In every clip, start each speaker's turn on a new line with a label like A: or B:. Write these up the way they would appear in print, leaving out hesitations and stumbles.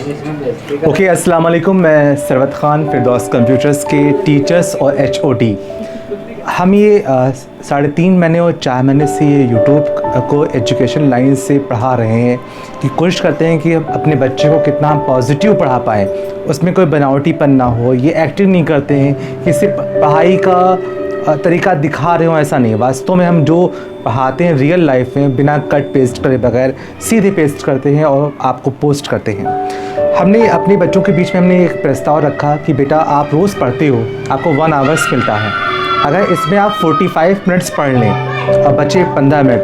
A: Okay, अस्सलाम वालेकुम। मैं सरवत ख़ान फिरदौस कंप्यूटर्स के टीचर्स और HOD। हम ये 3.5 महीने और 4 महीने से ये यूट्यूब को एजुकेशन लाइन से पढ़ा रहे हैं कि कोशिश करते हैं कि हम अपने बच्चे को कितना हम पॉजिटिव पढ़ा पाएँ, उसमें कोई बनावटीपन ना हो। ये एक्टिंग नहीं करते हैं कि सिर्फ पढ़ाई का तरीका दिखा रहे हो, ऐसा नहीं। वास्तव में हम जो पढ़ाते हैं रियल लाइफ में बिना कट पेस्ट करे बगैर सीधे पेस्ट करते हैं और आपको पोस्ट करते हैं। हमने अपने बच्चों के बीच में हमने एक प्रस्ताव रखा कि बेटा आप रोज़ पढ़ते हो, आपको 1 आवर्स मिलता है। अगर इसमें आप 45 मिनट्स पढ़ लें और बचे 15 मिनट,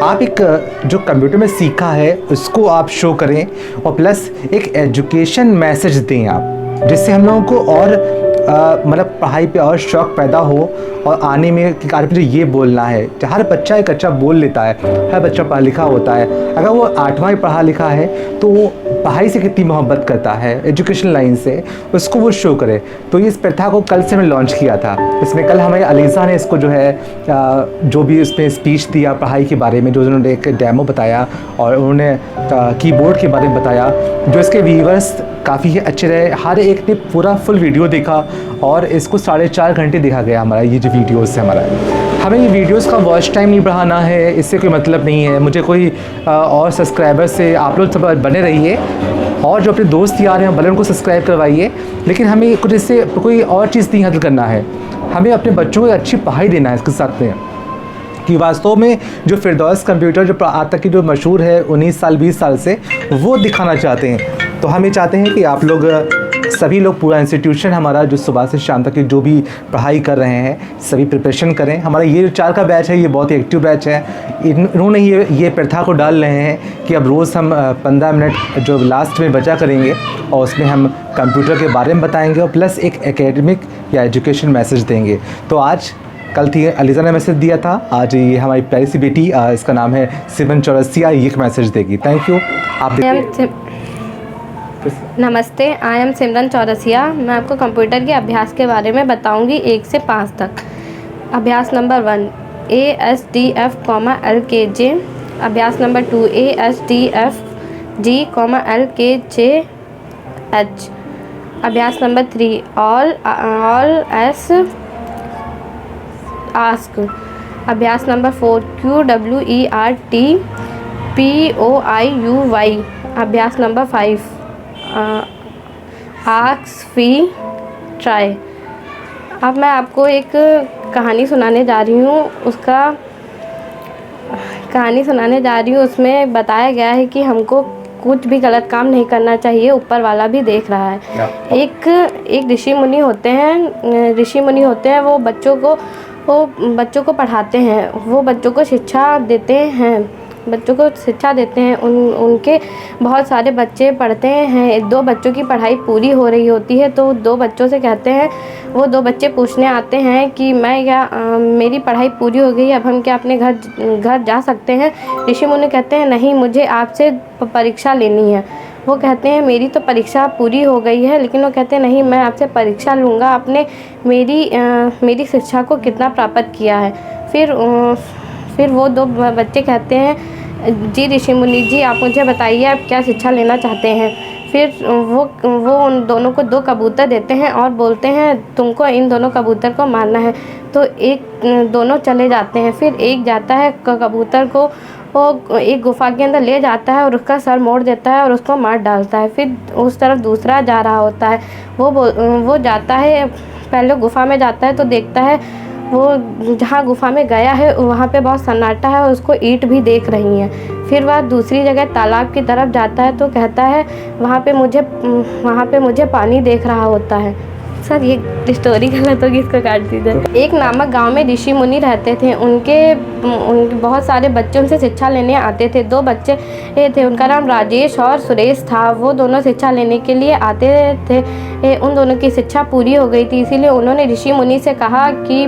A: आप एक जो कंप्यूटर में सीखा है उसको आप शो करें और प्लस एक एजुकेशन मैसेज दें आप, जिससे हम लोगों को और मतलब पढ़ाई पे और शौक़ पैदा हो और आने में कि आज मुझे ये बोलना है। हर बच्चा एक अच्छा बोल लेता है, हर बच्चा पढ़ा लिखा होता है। अगर वो 8वां पढ़ा लिखा है तो वो पढ़ाई से कितनी मोहब्बत करता है, एजुकेशन लाइन से, उसको वो शो करे। तो इस प्रथा को कल से हमने लॉन्च किया था। इसमें कल हमारे अलीज़ा ने इसको जो है जो भी इसमें स्पीच दिया पढ़ाई के बारे में, जो उन्होंने एक डेमो बताया और उन्होंने कीबोर्ड के बारे में बताया, जो इसके व्यूवर्स काफ़ी अच्छे रहे। हर एक ने पूरा फुल वीडियो देखा और इसको 4.5 घंटे देखा गया हमारा ये जो वीडियोस है हमारा। हमें ये वीडियोस का वॉच टाइम नहीं बढ़ाना है, इससे कोई मतलब नहीं है। मुझे कोई और सब्सक्राइबर से आप लोग सब बने रहिए और जो अपने दोस्त यार हैं भले उनको सब्सक्राइब करवाइए, लेकिन हमें कुछ इससे कोई और चीज़ नहीं हासिल करना है। हमें अपने बच्चों को अच्छी पढ़ाई देना है इसके साथ में, कि वास्तव में जो फिरदौस कंप्यूटर जो आज तक की जो मशहूर है 19 साल 20 साल से, वो दिखाना चाहते हैं। तो हम ये चाहते हैं कि आप लोग सभी लोग, पूरा इंस्टीट्यूशन हमारा जो सुबह से शाम तक की जो भी पढ़ाई कर रहे हैं सभी प्रिपरेशन करें। हमारा ये जो 4 का बैच है ये बहुत ही एक्टिव बैच है। इन्होंने ये प्रथा को डाल रहे हैं कि अब रोज़ हम 15 मिनट जो लास्ट में बचा करेंगे और उसमें हम कंप्यूटर के बारे में बताएंगे और प्लस एक एकेडमिक या एजुकेशन मैसेज देंगे। तो आज कल थी अलीज़ा ने मैसेज दिया था, आज ये हमारी प्यारी सी बेटी इसका नाम है सिमरन चौरसिया, ये एक मैसेज देगी। Thank you. आप
B: नमस्ते, आई एम सिमरन चौरसिया। मैं आपको कंप्यूटर के अभ्यास के बारे में बताऊंगी 1 से 5 तक। अभ्यास नंबर 1 ASDF, LKJ। अभ्यास number 2 ASDF G, LKJ H। अभ्यास नंबर 3 all S ask। अभ्यास नंबर 4 QWERT POIUY। अभ्यास नंबर 5 आस्क फी ट्राई। अब मैं आपको एक कहानी सुनाने जा रही हूँ। उसमें बताया गया है कि हमको कुछ भी गलत काम नहीं करना चाहिए, ऊपर वाला भी देख रहा है। एक ऋषि मुनि होते हैं। वो बच्चों को पढ़ाते हैं, वो बच्चों को शिक्षा देते हैं। उनके बहुत सारे बच्चे पढ़ते हैं। 2 बच्चों की पढ़ाई पूरी हो रही होती है तो 2 बच्चों से कहते हैं, वो 2 बच्चे पूछने आते हैं कि मेरी पढ़ाई पूरी हो गई, अब हम क्या अपने घर जा सकते हैं? ऋषि मुनि कहते हैं नहीं, मुझे आपसे परीक्षा लेनी है। वो कहते हैं मेरी तो परीक्षा पूरी हो गई है, लेकिन वो कहते हैं नहीं, मैं आपसे परीक्षा लूँगा, आपने मेरी शिक्षा को कितना प्राप्त किया है। फिर वो 2 बच्चे कहते हैं जी ऋषि मुनि जी, आप मुझे बताइए आप क्या शिक्षा लेना चाहते हैं। फिर वो उन दोनों को 2 कबूतर देते हैं और बोलते हैं तुमको इन दोनों कबूतर को मारना है। तो दोनों चले जाते हैं। फिर एक जाता है कबूतर को वो एक गुफ़ा के अंदर ले जाता है और उसका सर मोड़ देता है और उसको मार डालता है। फिर उस तरफ दूसरा जा रहा होता है, वो जाता है, पहले गुफ़ा में जाता है तो देखता है वो जहाँ गुफ़ा में गया है वहाँ पे बहुत सन्नाटा है और उसको ईंट भी देख रही हैं। फिर वह दूसरी जगह तालाब की तरफ जाता है तो कहता है वहाँ पे मुझे पानी देख रहा होता है। सर ये स्टोरी गलत होगी, इसको काट दीजिए। एक नामक गांव में ऋषि मुनि रहते थे। उनके बहुत सारे बच्चे उनसे शिक्षा लेने आते थे। 2 बच्चे थे, उनका नाम राजेश और सुरेश था। वो दोनों शिक्षा लेने के लिए आते थे। उन दोनों की शिक्षा पूरी हो गई थी, इसीलिए उन्होंने ऋषि मुनि से कहा कि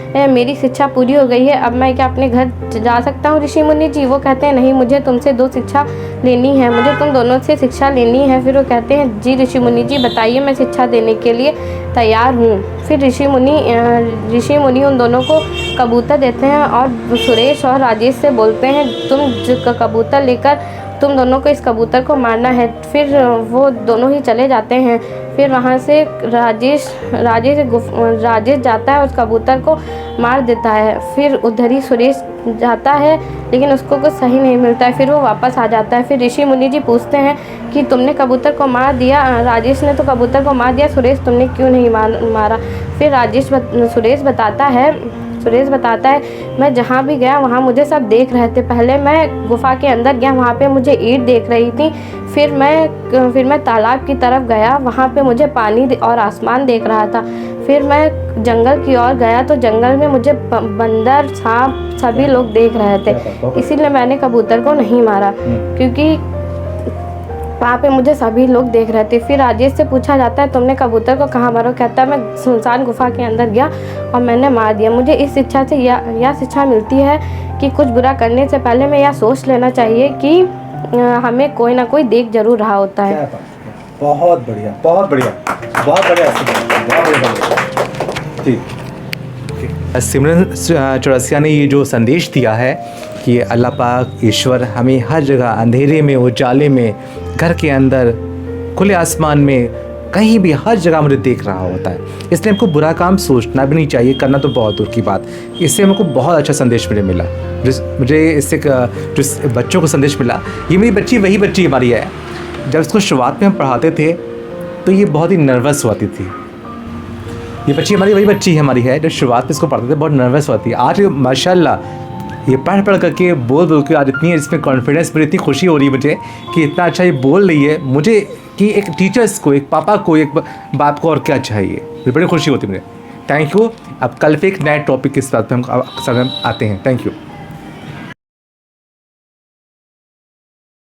B: मेरी शिक्षा पूरी हो गई है, अब मैं क्या अपने घर जा सकता हूँ ऋषि मुनि जी? वो कहते हैं नहीं, मुझे तुमसे 2 शिक्षा लेनी है, मुझे तुम दोनों से शिक्षा लेनी है। फिर वो कहते हैं जी ऋषि मुनि जी बताइए, मैं शिक्षा देने के लिए तैयार हूँ। फिर ऋषि मुनि उन दोनों को कबूतर देते हैं और सुरेश और राजेश से बोलते हैं तुम कबूतर लेकर तुम दोनों को इस कबूतर को मारना है। फिर वो दोनों ही चले जाते हैं। फिर वहाँ से राजेश जाता है, उस कबूतर को मार देता है। फिर उधर ही सुरेश जाता है, लेकिन उसको कुछ सही नहीं मिलता है। फिर वो वापस आ जाता है। फिर ऋषि मुनि जी पूछते हैं कि तुमने कबूतर को मार दिया, राजेश ने तो कबूतर को मार दिया, सुरेश तुमने क्यों नहीं मारा। फिर सुरेश बताता है मैं जहाँ भी गया वहाँ मुझे सब देख रहे थे। पहले मैं गुफा के अंदर गया, वहाँ पे मुझे ईंट देख रही थी। फिर मैं तालाब की तरफ गया, वहाँ पे मुझे पानी और आसमान देख रहा था। फिर मैं जंगल की ओर गया तो जंगल में मुझे बंदर, सांप सभी लोग देख रहे थे। इसीलिए मैंने कबूतर को नहीं मारा, क्योंकि वहाँ पे मुझे सभी लोग देख रहे थे। फिर राजेश से पूछा जाता है तुमने कबूतर को कहाँ मारा। कहता है मैं सुनसान गुफा के अंदर गया और मैंने मार दिया। मुझे इस शिक्षा से यह शिक्षा मिलती है कि कुछ बुरा करने से पहले मैं यह सोच लेना चाहिए कि हमें कोई ना कोई देख जरूर रहा होता है।
A: बहुत बढ़िया, बहुत बढ़िया, बहुत बढ़िया। ठीक, सिमरन चौरसिया ने ये जो संदेश दिया है कि अल्लाह पाक ईश्वर हमें हर जगह, अंधेरे में, उजाले में, घर के अंदर, खुले आसमान में, कहीं भी, हर जगह मुझे देख रहा होता है। इसलिए हमको बुरा काम सोचना भी नहीं चाहिए, करना तो बहुत दूर की बात। इससे हमको बहुत अच्छा संदेश मिला। मुझे इससे जो बच्चों को संदेश मिला, ये मेरी बच्ची वही बच्ची हमारी है। जब इसको शुरुआत में हम पढ़ाते थे तो ये बहुत ही नर्वस होती थी। ये बच्ची हमारी वही बच्ची हमारी है जो शुरुआत में इसको पढ़ते थे बहुत नर्वस होती है। आज माशाल्लाह ये पढ़ करके बोल के आज इतनी इसमें कॉन्फिडेंस, मेरी इतनी खुशी हो रही है मुझे कि इतना अच्छा ये बोल रही है। मुझे कि एक टीचर्स को, एक पापा को, एक बाप को और क्या चाहिए, मुझे बड़ी खुशी होती है मुझे। Thank you. अब कल फिर एक नए टॉपिक के साथ हम आते हैं। Thank you.